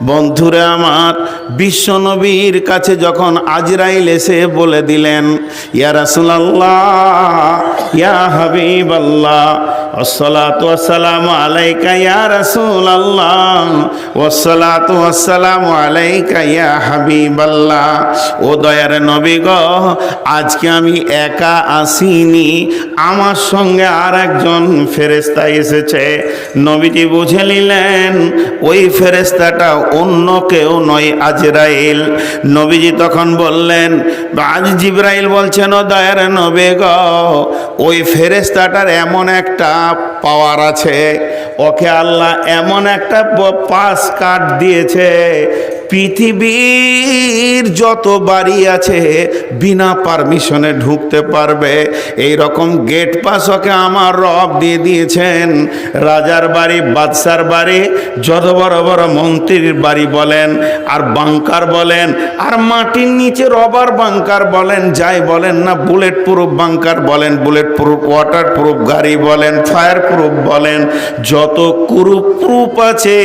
বন্ধুরা আমার, বিশ্ব নবীর কাছে যখন আজরাইল এসে বলে দিলেন, ইয়া রাসূলুল্লাহ, ইয়া হাবিবাল্লাহ, আসসালাতু ওয়াসসালামু আলাইকা ইয়া রাসূলুল্লাহ, ওয়াসসালাতু ওয়াসসালামু আলাইকা ইয়া হাবিবাল্লাহ। ও দয়ার নবী গো, আজকে আমি একা আসিনি, আমার সঙ্গে আর একজন ফেরেশতা এসেছে। নবীজি বুঝে নিলেন ওই ফেরেশতাটা অন্য কেউ নয়, আজরাইল। নবীজি তখন বললেন, আজ জিবরাইল বলছেন, ও দয়ার নবী গো, ওই ফেরেশতাটার এমন একটা পাওয়ার আছে, ওকে আল্লাহ এমন একটা পাস কার্ড দিয়েছে, পৃথিবীর যত বাড়ি আছে বিনা পারমিশনে ঢুকতে পারবে, এই রকম গেট পাস ওকে আমার রব দিয়ে দিয়েছেন। রাজার বাড়ি, বাদশার বাড়ি, যত বড় বড় মন্ত্রীর বাড়ি বলেন, আর বাংকার বলেন, আর মাটির নিচে রবার বাংকার বলেন, যাই বলেন না, বুলেট প্রুফ বাংকার বলেন, বুলেট প্রুফ ওয়াটার প্রুফ গাড়ি বলেন, ফায়ার প্রুফ বলেন, যত প্রুফ আছে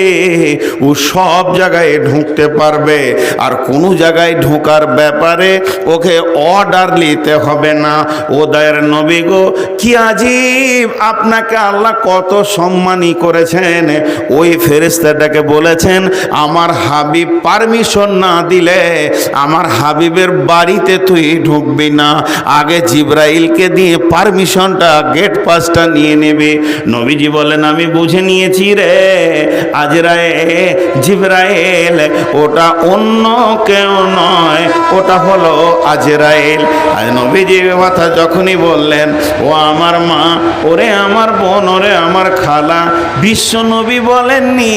ও সব জায়গায় ঢুকতে পারবে। আর কোনো জায়গায় ঢোকার ব্যাপারে ওকে অর্ডার নিতে হবে না। ও দয়ার নবী গো, কি আজীব, আপনাকে আল্লাহ কত সম্মানী করেছেন। ওই ফেরেশতাটাকে বলেছেন, আমার হাবিব পারমিশন না দিলে আমার হাবিবের বাড়িতে তুই ঢুকবি না, আগে জিবরাইলকে দিয়ে পারমিশনটা, গেট পাসটা নিয়ে নেবে। নবীজি বলেন, আমি বুঝে নিয়েছি রে জিবরাইল ওটা অন্য কেউ নয়, ওটা হলো আজরাইল। আর নবীজি কথা যখনই বললেন, ও আমার মা, ওরে আমার বোন, ওরে আমার খালা, বিশ্ব নবী বলেননি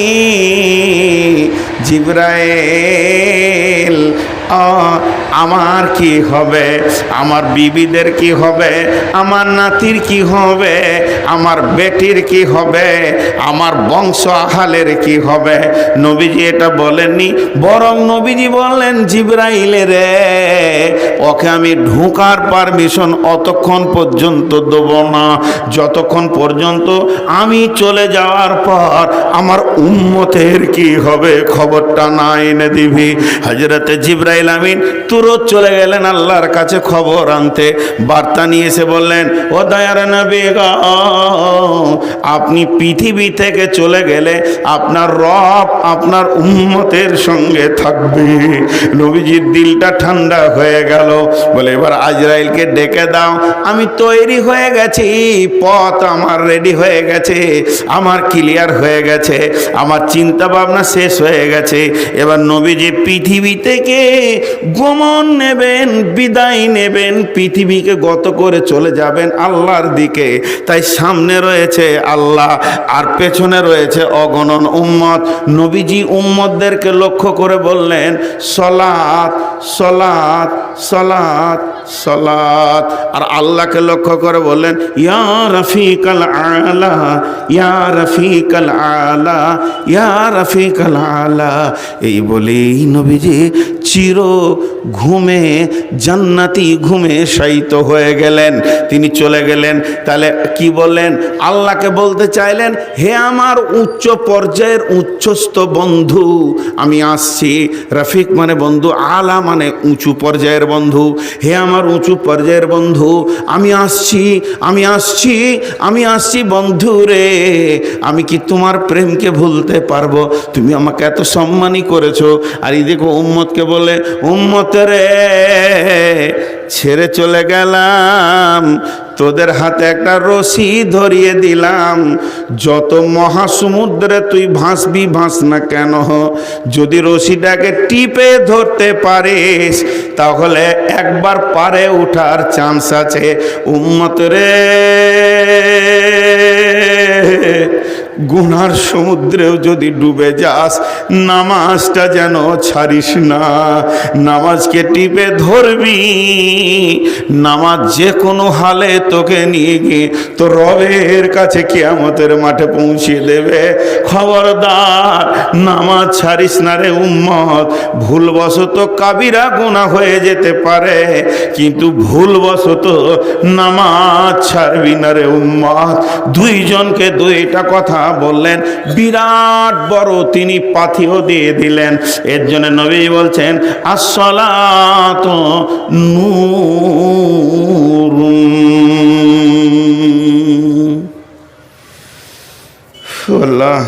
জিবরাইল আমার কি হবে, আমার বিবিদের কি হবে, আমার নাতির কি হবে, আমার বেটির কি হবে, আমার বংশ আহালের কি হবে। নবীজি এটা বলেননি, বরং নবীজি বললেন, জিবরাইলে রে, ওকে আমি ঢোকার পারমিশন অতক্ষণ পর্যন্ত দেব না, যতক্ষণ পর্যন্ত আমি চলে যাওয়ার পর আমার উম্মতের কি হবে খবরটা না এনে দিবি। হযরতে জিবরাইল আমিন তুরত চলে গেলেন আল্লাহর কাছে খবর আনতে। বার্তা নিয়ে এসে বললেন, ও দয়ার নবী গো, আপনি পৃথিবী থেকে চলে গেলে আপনার রব আপনার উম্মতের সঙ্গে থাকবে। নবীজির দিলটা ঠান্ডা হয়ে গেল, বলে এবার আজরাইলকে ডেকে দাও, আমি তৈরি হয়ে গেছি, পথ আমার রেডি হয়ে গেছে, আমার ক্লিয়ার হয়ে গেছে, আমার চিন্তা ভাবনা শেষ হয়ে গেছে। এবার নবীজি পৃথিবী থেকে গমন নেবেন, বিদায় নেবেন, পৃথিবীকে গত করে চলে যাবেন আল্লাহর দিকে। তাই সামনে রয়েছে আল্লাহ আর পেছনে রয়েছে অগণন উম্মত। নবীজি উম্মতদেরকে লক্ষ্য করে বললেন, সলাত সলাত সলাত সলাত। আর আল্লাহকে লক্ষ্য করে বললেন, ইয়া রফিকাল আলা, ইয়া রফিকাল আলা, ইয়া রফিকাল আলা। এই বলেই নবীজি চির ঘুমে, জান্নাতি ঘুমে শায়িত হয়ে গেলেন, তিনি চলে গেলেন। তাহলে কি বললেন? আল্লাহকে বলতে চাইলেন, হে আমার উচ্চ পর্যায়ের উচ্চস্থ বন্ধু, আমি আসছি। রফিক মানে বন্ধু, আলা মানে উঁচু পর্যায়ের বন্ধু। হে আমার উঁচু পর্যায়ের বন্ধু, আমি আসছি, আমি আসছি, আমি আসছি বন্ধু রে। আমি কি তোমার প্রেমকে ভুলতে পারবো? তুমি আমাকে এত সম্মানই করেছো। আর এই দেখো উম্মতকে বলে, উম্মত রে, ছেড়ে চলে গেলাম, তোদের হাতে একটা রশি ধরিয়ে দিলাম, যত মহাসমুদ্রে তুই ভাসবি ভাস না কেন, যদি রশিটাকে টিপে ধরতে পারিস তাহলে একবার পারে ওঠার চান্স আছে। উম্মত রে, গুনার সমুদ্রেও যদি ডুবে যাস, নামাজটা যেন ছাড়িস না, নামাজকে টিপে ধরবি। নামাজ যে কোনো হালে তোকে নিয়ে গিয়ে তো রবের কাছে কিয়ামতের মাঠে পৌঁছিয়ে দেবে। খবরদার নামাজ ছাড়িস না রে উম্মত। ভুলবশত কাবিরা গুনাহ হয়ে যেতে পারে, কিন্তু ভুলবশত নামাজ ছাড়বি না রে উম্মত। দুইজনকে দুইটা কথা বললেন, বিরাট বড় তিনি পাথিও দিয়ে দিলেন। এর জন্য নবী বলছেন আসসালাতু নূরুন। আল্লাহ,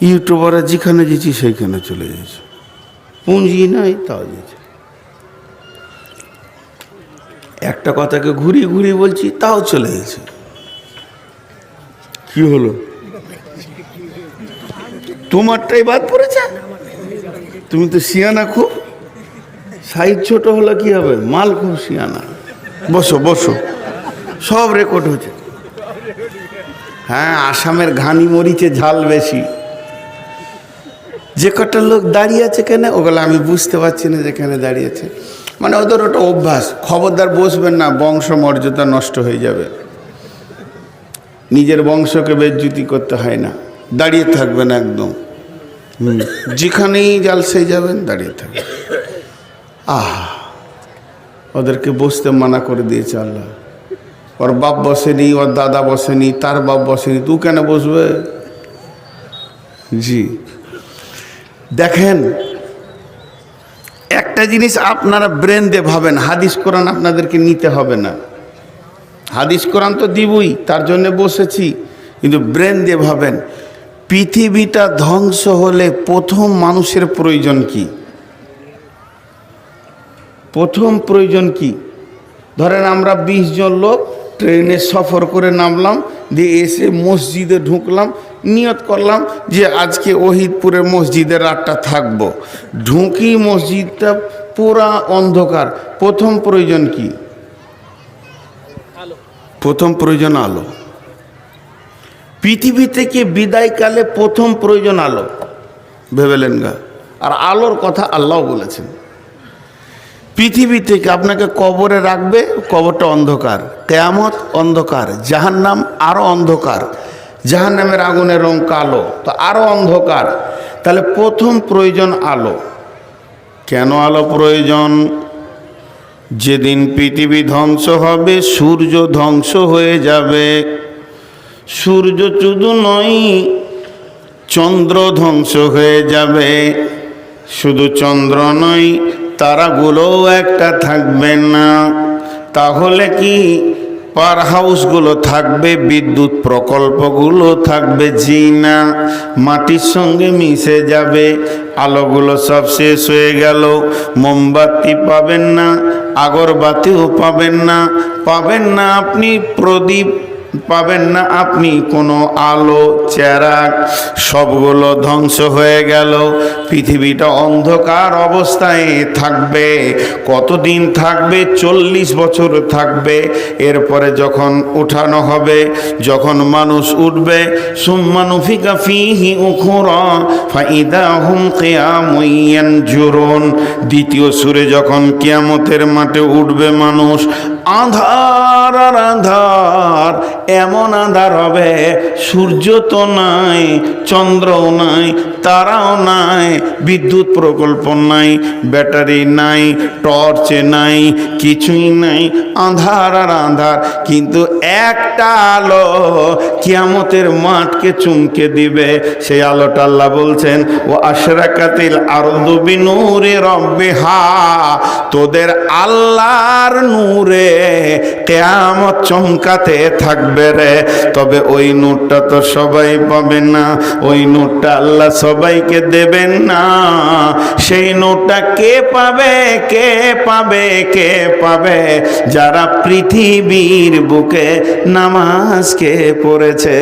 ইউটিউবাররা যেখানে যেছি সেইখানে চলে যাচ্ছে, পুঁজি নাই তাও দিয়েছে। একটা কথাকে ঘুরিয়ে ঘুরিয়ে বলছি তাও চলে গেছে। কি হলো? তোমারটাই বাদ পড়েছে। তুমি তো সিয়ানা খুব, সাইজ ছোট হলো কি হবে, মাল খুব সিয়ানা। বসো বসো, সব রেকর্ড হচ্ছে। হ্যাঁ, আসামের ঘানি মরিচে ঝাল বেশি। যে কটা লোক দাঁড়িয়ে আছে কেন, ওগুলো আমি বুঝতে পারছি না যেখানে দাঁড়িয়েছে, মানে ওদের ওটা অভ্যাস। খবরদার বসবেন না, বংশ মর্যাদা নষ্ট হয়ে যাবে। নিজের বংশকে বেজ্জুতি করতে হয় না, দাঁড়িয়ে থাকবেন একদম। যেখানেই জালসায় যাবেন দাঁড়িয়ে থাকবেন। ওদেরকে বসতে মানা করে দিয়েছে আল্লাহ। ওর বাপ বসেনি, ওর দাদা বসেনি, তার বাপ বসেনি, তুই কেন বসবে? জি দেখেন, একটা জিনিস আপনারা ব্রেন দিয়ে ভাবেন, হাদিস কোরআন আপনাদেরকে নিতে হবে না। হাদিস কোরআন তো দিবই, তার জন্য বসেছি, কিন্তু ব্রেন দিয়ে ভাবেন, পৃথিবীটা ধ্বংস হলে প্রথম মানুষের প্রয়োজন কি? প্রথম প্রয়োজন কি? ধরেন আমরা 20 জন লোক ট্রেনে সফর করে নামলাম, দিয়ে এসে মসজিদে ঢুকলাম, নিয়ত করলাম যে আজকে ওহিদপুরের মসজিদে রাতটা থাকবো। ঢুকি, মসজিদটা পুরা অন্ধকার। প্রথম প্রয়োজন কি? প্রথম প্রয়োজন আলো। পৃথিবী থেকে বিদায়কালে প্রথম প্রয়োজন আলো, ভেবেলেন গা? আর আলোর কথা আল্লাহ বলেছেন। পৃথিবী থেকে আপনাকে কবরে রাখবে, কবরটা অন্ধকার, কিয়ামত অন্ধকার, জাহান্নাম আরো অন্ধকার, জাহান্নামের আগুনের রং কালো, তো আরো অন্ধকার। তাহলে প্রথম প্রয়োজন আলো। কেন আলো প্রয়োজন? যেদিন পৃথিবী ধ্বংস হবে, সূর্য ধ্বংস হয়ে যাবে। সূর্য শুধু নয়, চন্দ্র ধ্বংস হয়ে যাবে। শুধু চন্দ্র নয়, তারাগুলোও একটা থাকবে না। তাহলে কি পাওয়ার হাউসগুলো থাকবে, বিদ্যুৎ প্রকল্পগুলো থাকবে? জি না, মাটির সঙ্গে মিশে যাবে। আলোগুলো সব শেষ হয়ে গেল। মোমবাতি পাবেন না, আগরবাতিও পাবেন না, পাবেন না আপনি প্রদীপ, পাবেন না আপনি কোনো আলো চেরাগ, সবগুলো ধ্বংস হয়ে গেল। পৃথিবীটা অন্ধকার অবস্থায় থাকবে। কতদিন থাকবে? 40 বছর থাকবে। এরপরে যখন উঠানো হবে, যখন মানুষ উঠবে, সুম্মা নুফিকা ফীহি উখরা ফাইদা হুম কিয়ামুন ইয়ানজুরুন। দ্বিতীয় সূরে যখন কিয়ামতের মাঠে উঠবে মানুষ, আঁধার আর আঁধার, এমন আঁধার হবে, সূর্য তো নাই, চন্দ্রও নাই, তারাও নাই, বিদ্যুৎ প্রকল্প নাই, ব্যাটারি নাই, টর্চে নাই, কিছুই নাই, আঁধার আর আঁধার। কিন্তু একটা আলো কিয়ামতের মাঠকে চুমকে দিবে। সেই আলোটা আল্লাহ বলছেন, ও আশরাকাতিল আরদু বিনূরি রাব্বিহা। তোদের আল্লাহর নূরে কিয়ামত চমকাতে থাকবে রে। তবে ওই নূরটা তো সবাই পাবে না, ওই নূরটা আল্লাহ সবাইকে দেবেন না। সেই নূরটা কে পাবে? কে পাবে? কে পাবে? যারা পৃথিবীর বুকে নামাজকে পড়েছে।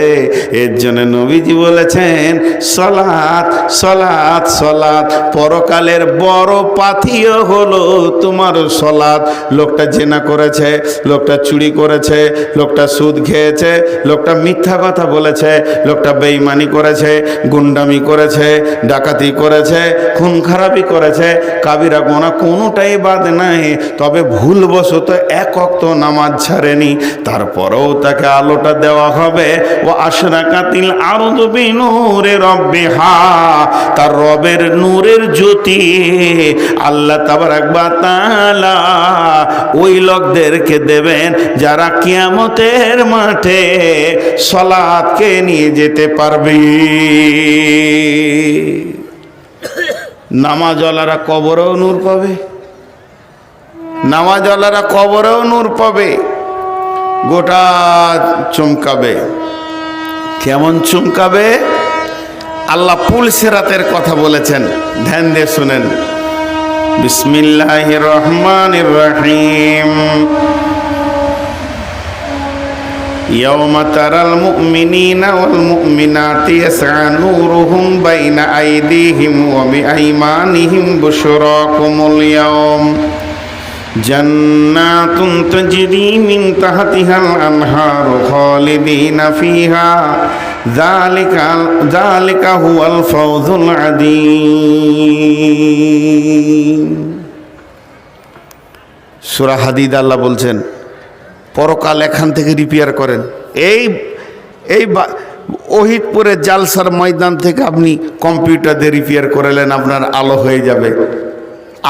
এর জন্য নবীজি বলেছেন, সলাত সলাত সলাত। পরকালের বড় পাথিও হলো তোমার সলাত। লোকটা জেনা করেছে, করেছে, লোকটা চুরি করেছে, লোকটা সুদ খেয়েছে, লোকটা মিথ্যা কথা বলেছে, লোকটা বেঈমানি করেছে, গুন্ডামি করেছে, ডাকাতি করেছে, খুন খারাপি করেছে, কাবিরা গুনাহ কোনোটাই বাদ নাই। তবে ভুলবশত এক ওয়াক্ত নামাজ ছাড়েনি, তারপরেও তাকে আলোটা দেওয়া হবে। ও আশরাকাতিল আরদু বিনূরি রাব্বিহা, তার রবের নূরের জ্যোতি আল্লাহ তাবারাক ওয়া তাআলা ওই লোকদেরকে দেবেন যারা কিয়ামতের মাঠে সালাতকে নিয়ে যেতে পারবে। নামাজওয়ালারা কবরেও নূর পাবে, নামাজওয়ালারা কবরেও নূর পাবে, গোটা চমকাবে। কেমন চমকাবে? আল্লাহ পুল সিরাতের কথা বলেছেন, ধ্যান দিয়ে শুনেন। বিসমিল্লাহির রহমানির রহিম। ইয়াওমা তারাল মুমিনিনা ওয়াল মুমিনাতি ইয়াসআ নূরুহুম বাইনা আইদিহিম ওয়া বিআইমানিহিম বুশরাকুমুল ইয়াওম জান্নাতুন তাজরি মিন তাহতিহাল আনহারু খালিদিনা ফিহা যালিকা হুয়াল ফাওজুল আযীম। সূরা হাদিদ আল্লাহ বলছেন পরকাল এখান থেকে রিপেয়ার করেন। এই ওহিদপুরের জালসার ময়দান থেকে আপনি কম্পিউটার দিয়ে রিপেয়ার করলেন, আপনার আলো হয়ে যাবে,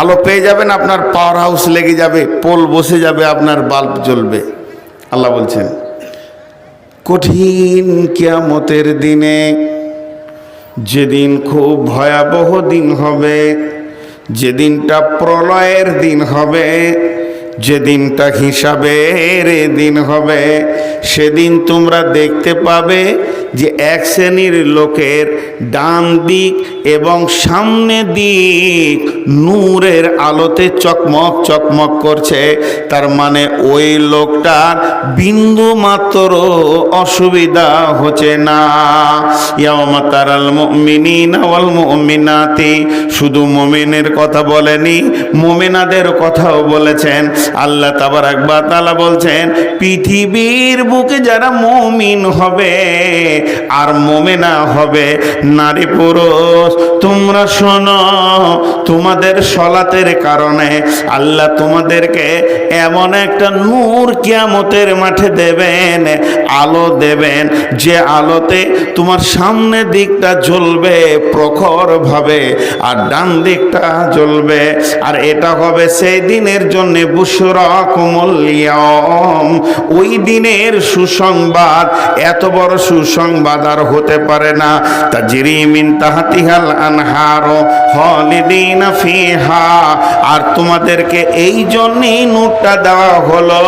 আলো পেয়ে যাবেন, আপনার পাওয়ার হাউস লেগে যাবে, পোল বসে যাবে, আপনার বাল্ব জ্বলবে। আল্লাহ বলছেন কঠিন কিয়ামতের দিনে, যেদিন খুব ভয়াবহ দিন হবে, যেদিনটা প্রলয়ের দিন হবে, যেদিনটা হিসাবের দিন হবে, সেদিন তোমরা দেখতে পাবে যে এক শ্রেণীর লোকের ডান দিক এবং সামনে দিক নূরের আলোতে চকমক চকমক করছে। তার মানে ওই লোকটার বিন্দু মাত্র অসুবিধা হচ্ছে না। ইয়াওমা তারাল মুমিনিনা ওয়াল মুমিনাতি, শুধু মুমিনের কথা বলেনি, মুমিনাদের কথাও বলেছেন। আল্লাহ তাবারাক ওয়া তাআলা বলছেন পৃথিবীর বুকে যারা মুমিন হবে আর মুমিনা হবে, নারী পুরুষ, তোমরা শোনো, তোমাদের সলাতের কারণে আল্লাহ তোমাদেরকে এমন একটা নূর কিয়ামতের মাঠে দেবেন, আলো দেবেন, যে আলোতে তোমার সামনের দিকটা জ্বলবে প্রখর ভাবে আর ডান দিকটা জ্বলবে। আর এটা হবে সেই দিনের জন্য বুশরাকুমুল ইয়াওম, ওই দিনের সুসংবাদ। এত বড় সুসংবাদ আর হতে পারে না। তাজরি মিন তাহতিহাল আনহারু খালিদিনা ফিহা, আর তোমাদেরকে এই জন্যই নূরটা দেওয়া হলো,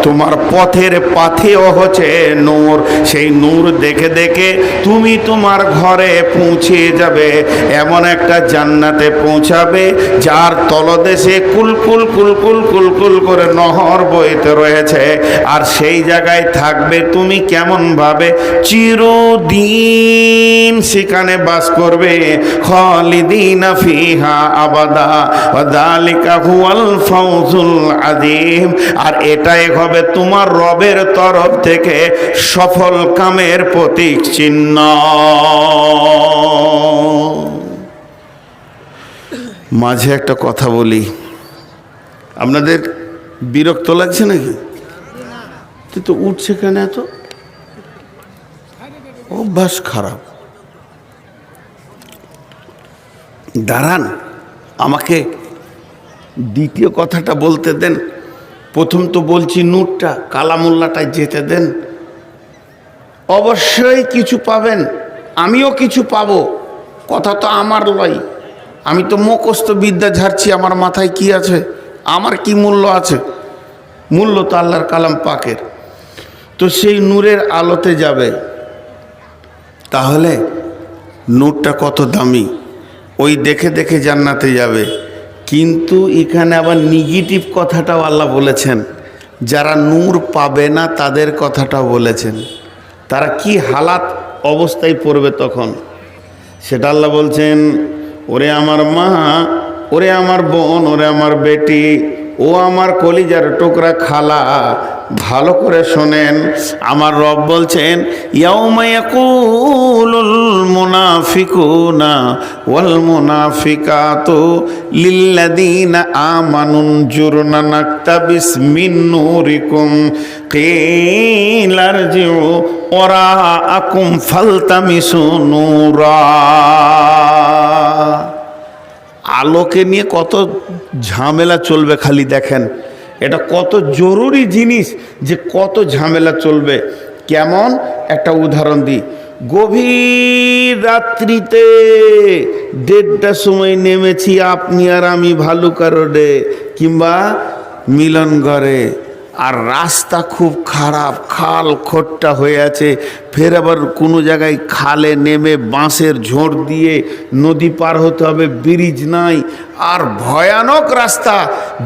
তোমার পথের পাথেও হচ্ছে নূর। সেই নূর দেখে দেখে তুমি তোমার ঘরে পৌঁছে যাবে, এমন একটা জান্নাতে পৌঁছাবে যার তলদেশে কুলকুল কুলকুল কুলকুল করে নহর বইতে রয়েছে। আর সেই জায়গায় থাকবে তুমি কেমন ভাবে? চিরদিন সেখানে বাস করবে। খালিদিনা ফিহা আবাদা ওয়া যালিকা হুয়াল ফাওজুল আযীম। আর এটাই হবে তোমার রবের তরফ থেকে সফল কামের প্রতীক চিহ্ন। মাঝে একটা কথা বলি, আপনাদের বিরক্ত লাগছে নাকি? কিন্তু উঠছে কেন এত? অভ্যাস খারাপ। দাঁড়ান, আমাকে দ্বিতীয় কথাটা বলতে দেন। প্রথম তো বলছি নূরটা, কালামুল্লাটায় যেতে দেন। অবশ্যই কিছু পাবেন, আমিও কিছু পাবো, কথা তো আমার লয়। আমি তো মুখস্থ বিদ্যা ঝাড়ছি, আমার মাথায় কি আছে, আমার কি মূল্য আছে? মূল্য তো আল্লাহর কালাম পাকের। তো সেই নূরের আলোতে যাবে, তাহলে নূরটা কত দামি, ওই দেখে দেখে জান্নাতে যাবে। কিন্তু এখানে আবার নেগেটিভ কথাটাও আল্লাহ বলেছেন, যারা নূর পাবে না তাদের কথাটাও বলেছেন। তারা কি হালাত অবস্থায় পড়বে তখন, সেটা আল্লাহ বলছেন। ওরে আমার মা, ওরে আমার বোন, ওরে আমার বেটি, ও আমার কলিজার টুকরা খালা, ভালো করে শোনেন। আমার রব বলছেন, ইয়াউমা ইয়াকুলুল মুনাফিকুনা ওয়াল মুনাফিকাতু লিল্লাযীনা আমানু জুরনা নাকতাবিস মিন নূরিকুম কিলা ইরজিউ ওরাআকুম ফালতামিসু নূরা। আলোকে নিয়ে কত ঝামেলা চলবে, খালি দেখেন এটা কত জরুরি জিনিস যে কত ঝামেলা চলবে। কেমন একটা উদাহরণ দিই। গভীর রাত্রিতে 1:30টার সময় নেমেছি আপনি আর আমি ভালুকা রোডে কিংবা মিলনগড়ে, আর রাস্তা খুব খারাপ, খাল খোট্টা হয়ে আছে, ফের আবার কোনো জায়গায় খালে নেমে বাঁশের ঝোড় দিয়ে নদী পার হতে হবে, ব্রিজ নাই, আর ভয়ানক রাস্তা।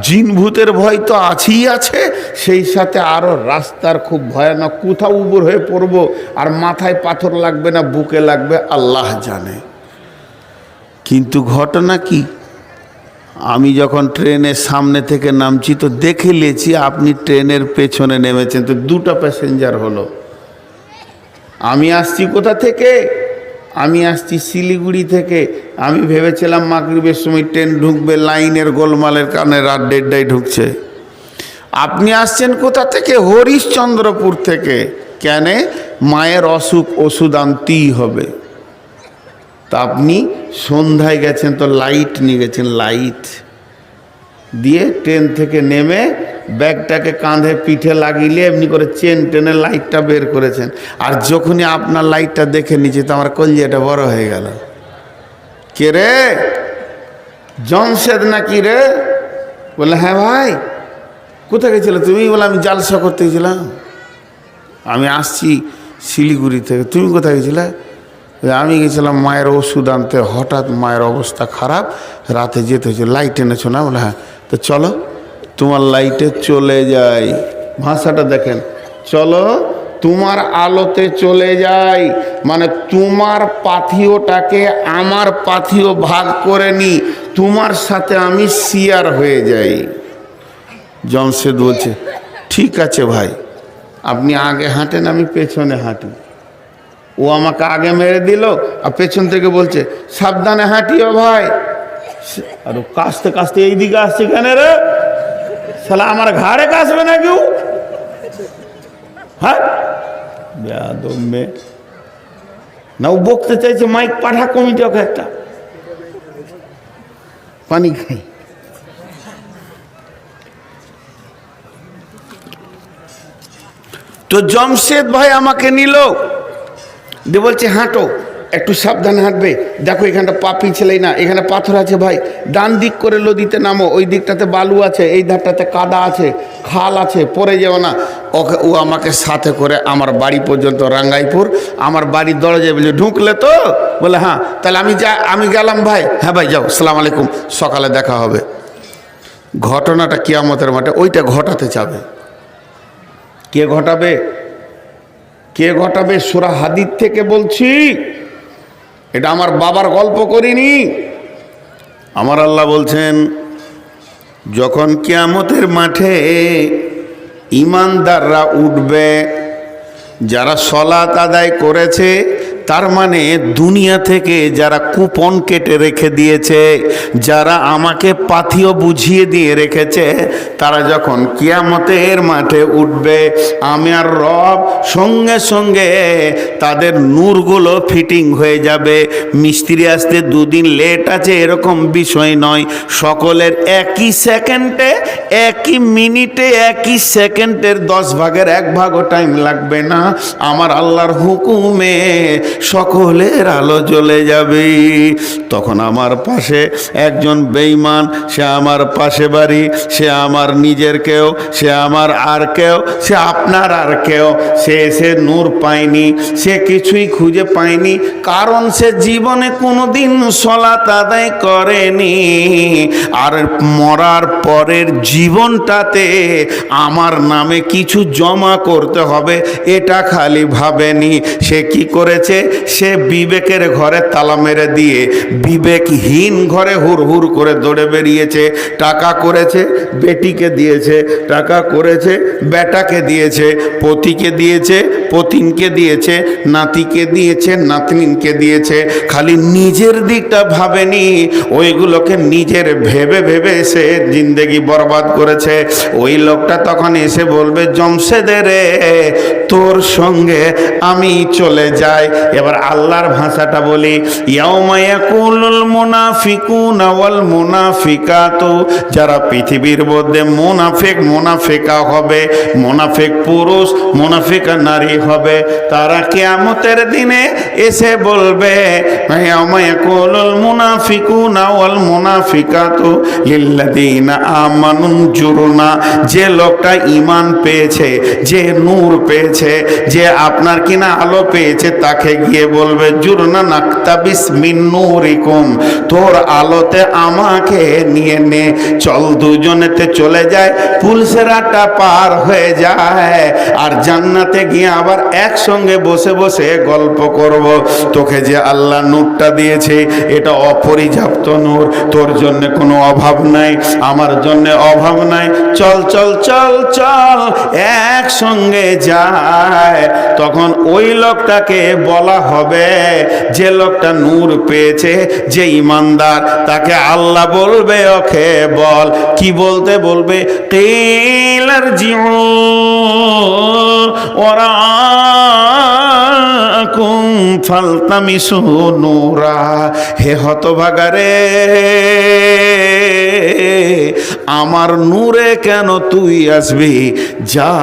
জিন ভূতের ভয় তো আছেই আছে, সেই সাথে আরও রাস্তার খুব ভয়ানক, কোথাও উবর হয়ে পড়বো আর মাথায় পাথর লাগবে না বুকে লাগবে আল্লাহ জানে। কিন্তু ঘটনা কি, আমি যখন ট্রেনের সামনে থেকে নামছি তো দেখে নিয়েছি আপনি ট্রেনের পেছনে নেমেছেন, তো 2টা প্যাসেঞ্জার হলো। আমি আসছি কোথা থেকে, আমি আসছি শিলিগুড়ি থেকে। আমি ভেবেছিলাম মাগরিবের সময় ট্রেন ঢুকবে, লাইনের গোলমালের কারণে রাত 1:30টায় ঢুকছে। আপনি আসছেন কোথা থেকে, হরিশ্চন্দ্রপুর থেকে। কেন? মায়ের অসুখ, ওষুধ আনতেই হবে। তা আপনি সন্ধ্যায় গেছেন তো লাইট নিয়ে গেছেন, লাইট দিয়ে ট্রেন থেকে নেমে ব্যাগটাকে কাঁধে পিঠে লাগিয়ে এমনি করে চেন টেনে লাইটটা বের করেছেন। আর যখনই আপনার লাইটটা দেখে নিচ্ছে তো আমার কলিজাটা বড় হয়ে গেল। কে রে, জমশেদ নাকি রে? বলে হ্যাঁ ভাই। কোথায় গেছিল তুমি? বলে আমি জালসা করতে গেছিলাম, আমি আসছি শিলিগুড়ি থেকে। তুমি কোথায় গেছিলে? আমি গেছিলাম মায়ের ওষুধ আনতে, হঠাৎ মায়ের অবস্থা খারাপ, রাতে যেতে হয়েছে। লাইট এনেছো না? বলে হ্যাঁ। তো চলো তোমার লাইটে চলে যাই। ভাষাটা দেখেন, চলো তোমার আলোতে চলে যাই, মানে তোমার পাথিওটাকে আমার পাথিও ভাগ করে নি, তোমার সাথে আমি শেয়ার হয়ে যাই। জমশেদ বলছে ঠিক আছে ভাই, আপনি আগে হাঁটেন আমি পেছনে হাঁটি। ও আমাকে আগে মেরে দিল আর পেছন থেকে বলছে সাবধানে হাঁটিও ভাই। আর ও কাশতে কাশতে এইদিকে আসছে কেন রে? শালা আমার ঘাড়ে কাশবে না কেউ? হ্যাঁ বেয়াদব মেয়ে। না ও বকতে চাইছে, মাইক পাঠা কমিটি ওকে একটা, পানি খাই। তো জমশেদ ভাই আমাকে নিল দিয়ে বলছে হাঁটো, একটু সাবধানে হাঁটবে, দেখো এখানটা পা পিছলেই না, এখানে পাথর আছে ভাই, ডান দিক করে নদীতে নামো, ওই দিকটাতে বালু আছে, এই ধারটাতে কাদা আছে, খাল আছে, পড়ে যেও না। ওকে ও আমাকে সাথে করে আমার বাড়ি পর্যন্ত, রাঙ্গাইপুর, আমার বাড়ির দরজায় বলে ঢুকলে তো? বলে হ্যাঁ। তাহলে আমি গেলাম ভাই। হ্যাঁ ভাই যাও, সালাম আলাইকুম, সকালে দেখা হবে। ঘটনাটা কিয়ামতের মাঠে ওইটা ঘটাতে চাবে। কে ঘটাবে? কে ঘটাবে? সূরা হাদীদ থেকে বলছি, এটা আমার বাবার গল্প করিনি। আমার আল্লাহ বলছেন, যখন কিয়ামতের মাঠে ঈমানদাররা উঠবে, যারা সালাত আদায় করেছে, তার মানে দুনিয়া থেকে যারা কুপন কেটে রেখে দিয়েছে, যারা আমাকে পাথিও বুঝিয়ে দিয়ে রেখেছে, তারা যখন কিয়ামতের মাঠে উঠবে, আমি আর রব সঙ্গে সঙ্গে তাদের নূরগুলো ফিটিং হয়ে যাবে। মিস্ত্রি আসতে 2 দিন লেট আছে এরকম বিষয় নয়, সকলের একই সেকেন্ডে, একই মিনিটে, একই সেকেন্ডের 10 ভাগের 1 ভাগও টাইম লাগবে না। আমার আল্লাহর হুকুমে সকলের আলো জ্বলে যাবে। তখন আমার পাশে একজন বেঈমান, সে আমার পাশে বাড়ি, সে আমার নিজের কেউ, সে আমার আর কেউ, সে আপনার আর কেউ, সে এসে নূর পায়নি, সে কিছুই খুঁজে পায়নি, কারণ সে জীবনে কোনোদিন সালাত আদায় করেনি। আর মরার পরের জীবনটাতে আমার নামে কিছু জমা করতে হবে এটা খালি ভাবেনি। সে কি করেছে? সে বিবেকের ঘরে তালা মেরে দিয়ে বিবেকহীন ঘরে হুর হুর করে দৌড়ে বেরিয়েছে। টাকা করেছে, বেটিকে দিয়েছে, টাকা করেছে, বেটাকে দিয়েছে, পতিকে দিয়েছে, পতিনকে দিয়েছে, নাতিকে দিয়েছে, নাতনিনকে দিয়েছে, খালি নিজের দিকটা ভাবেনি, ওইগুলোকে নিজের ভেবে ভেবে সে জিন্দেগি বরবাদ করেছে। ওই লোকটা তখন এসে বলবে, জমশেদে রে, তোর সঙ্গে আমি চলে যাই। এবার আল্লাহর ভাষাটা বলি, ইয়াউমা ইয়াকুলুল মুনাফিকুনা ওয়াল মুনাফিকাতু, যারা পৃথিবীর মধ্যে মুনাফিক মুনাফিকা হবে, মুনাফিক পুরুষ মুনাফিকা নারী হবে, তারা কিয়ামতের দিনে এসে বলবে, ইয়াউমা ইয়াকুলুল মুনাফিকুনা ওয়াল মুনাফিকাতু লিল্লাযিনা আমানু জুরনা, যে লোকটা ঈমান পেয়েছে, যে নূর পেয়েছে, যে আপনার কিনা আলো পেয়েছে, তাকে গিয়ে বলবে, জুরনা নাকতাবিস মিন নূরিকুম, তোর আলোতে আমাকে নিয়ে নে, চল দুজনেতে চলে যায়, পুলসেরাটা পার হয়ে যায়, আর জান্নাতে গিয়ে আবার একসঙ্গে বসে বসে গল্প করব। তোকে যে আল্লাহ নূরটা দিয়েছে এটা অপরিযাপ্ত নূর, তোর জন্য কোনো অভাব নাই, আমার জন্য অভাব নাই, চল চল চল চল একসঙ্গে যায়। তখন ওই লোকটাকে বলা হবে, যে লোকটা নূর পেয়েছে, যে ইমানদার, তাকে আল্লাহ বলবে, ওকে বল, কি বলতে বলবে, কিলার জিউ ওয়ারাকুম ফালতামিসু নূরা, হে হতভাগারে, আমার নূরে কেন তুই আসবি, যা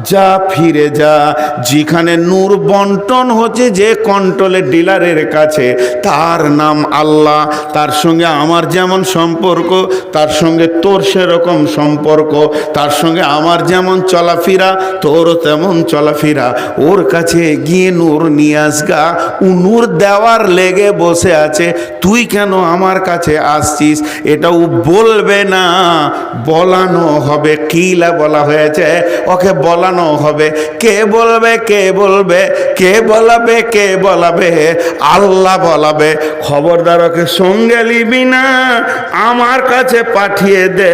যা ফিরে যা, যেখানে নূর বন্টন হচ্ছে, যে কন্ট্রোলের ডিলারের কাছে, তার নাম আল্লাহ, তার সঙ্গে আমার যেমন সম্পর্ক, তার সঙ্গে তোর সেরকম সম্পর্ক, তার সঙ্গে আমার যেমন চলাফেরা, তোরও তেমন চলাফেরা, ওর কাছে গিয়ে নূর নিয়ে আসগা, ও নূর দেওয়ার লেগে বসে আছে, তুই কেন আমার কাছে আসছিস, এটা ও বলবে না, বলানো হবে। কিলা বলা হয়েছে, ওকে বলানো হবে। কে বলবে, কে বলবে, কে বলাবে, কে বলাবে, আল্লাহ বলাবে, খবরদার ওকে সঙ্গে নিবি না, আমার কাছে পাঠিয়ে দে।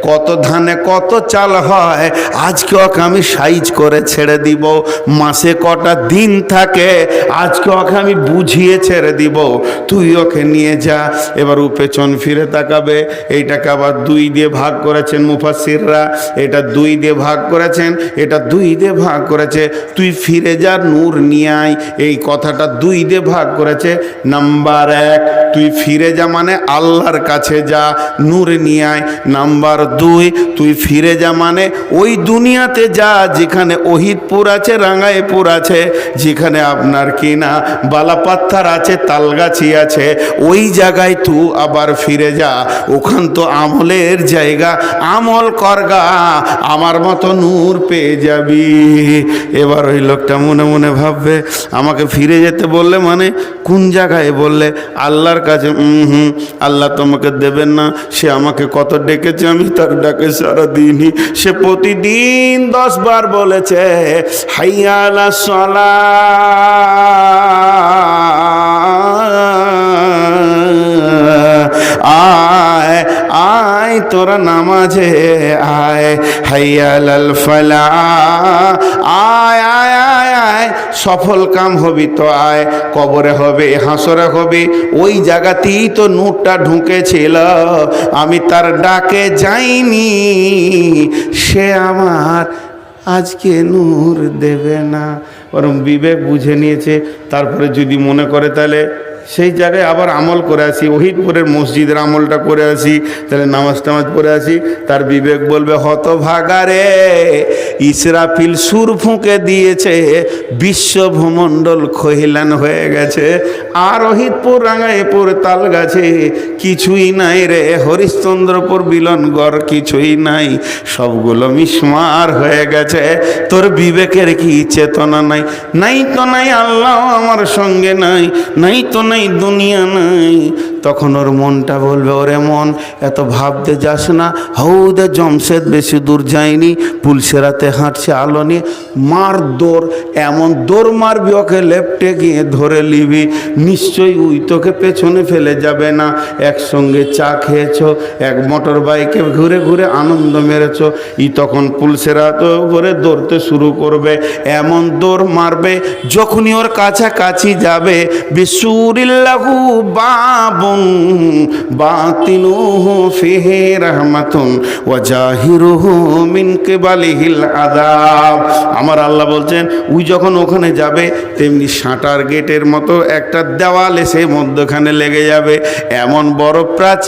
কত ধানে কত চাল হয়, আজকে ওকে আমি সাইজ করে ছেড়ে দিব, মাসে কটা দিন থাকে, আজকে ওকে আমি বুঝিয়ে ছেড়ে দিব, তুই ওকে নিয়ে যা। এবার ও পেছন ফিরে তাকাবে। এইটাকে আবার দুই দিয়ে ভাগ করেছেন মুফাসসিররা, এটা দুই দিয়ে ভাগ করেছেন, এটা দুই দিয়ে ভাগ করেছে, তুই ফিরে যা, নূর নিয়ে আয়, এই কথাটা দুই দিয়ে ভাগ করেছে। নাম্বার এক, তুই ফিরে যা মানে আল্লাহর কাছে যা, নূর নিয়ে আয়। নাম্বার দুই, তুই ফিরে যা মানে ওই দুনিয়াতে যা, যেখানে ওহিদপুর আছে, রাঙ্গাইপুর আছে, যেখানে আপনার কিনা বালাপাত্থার আছে, তালগাছি আছে, ওই জায়গায় তুই আবার ফিরে যা, ওখান তো আমলের জায়গা, আমল করগা, আমার মতো নূর পেয়ে যাবি। এবার ওই লোকটা মনে মনে ভাববে, আমাকে ফিরে যেতে বললে মানে কোন জায়গায় বললে, আল্লাহর কাছে। আল্লাহ তোমাকে দেবেন না, সে আমাকে কত ডেকেছে, আমি তার ডাকে সারা দিনই, সে প্রতিদিন 10 বার বলেছে, হাইয়া আলাস সালাহ, আয় আয় তোরা নামাজে আয়, হাইয়া আলাল ফালাহ, আয় আয় আয় আয়, সফল কাম হবি তো আয়, কবরে হবে, হাসরে হবে, ওই জায়গাতেই তো নূরটা ঢুকেছিল, আমি তার ডাকে যাইনি, সে আমার আজকে নূর দেবে না। বরং বিবেক বুঝে নিয়েছে, তারপরে যদি মনে করে তাহলে সেই জায়গায় আবার আমল করে আসি, ওহিদপুরের মসজিদের আমলটা করে আসি, তাহলে নামাজ টামাজ পড়ে আসি, তার বিবেক বলবে, হতভাগারে, ইসরাফিল সুর ফুঁকে দিয়েছে, বিশ্ব ভূমণ্ডল খহিলান হয়ে গেছে, আর ওহিদপুর রাঙ্গাইপুর তালগাছে কিছুই নাই রে, হরিশ্চন্দ্রপুর বিলনগড় কিছুই নাই, সবগুলো মিসমার হয়ে গেছে। তোর বিবেকের কি চেতনা নাই? নাই তো নাই, আল্লাহ আমার সঙ্গে নাই, নাই তো নাই, দুনিয়া নাই, তখন ওর মনটা বলবে, ওরে মন এত ভাবতে যাস না, হৌদে জমশেদ বেশি দূর যায়নি, পুলসেরাতে হাঁটছে আলো নিয়ে, মার দৌড়, এমন দৌড় মারবি ওকে লেপটে গিয়ে ধরে নিবি, নিশ্চয়ই উই তোকে পেছনে ফেলে যাবে না। একসঙ্গে চা খেয়েছো, এক মোটর বাইকে ঘুরে ঘুরে আনন্দ মেরেছো, ই তখন পুলসেরাত করে দৌড়তে শুরু করবে, এমন দৌড় মারবে যখনই ওর কাছাকাছি যাবে, বিসুরিল্লাহু বাবুন বাতিনুহু ফিহি রাহমাতুন ওয়া জাহিরুহু মিন কিবালিহিল আযাব। আমার আল্লাহ বলছেন ওই যখন ওখানে যাবে তেমনি সাঁটার গেটের মতো একটা দেওয়াল এসে মধ্যখানে লেগে যাবে, এমন বড় প্রাচীর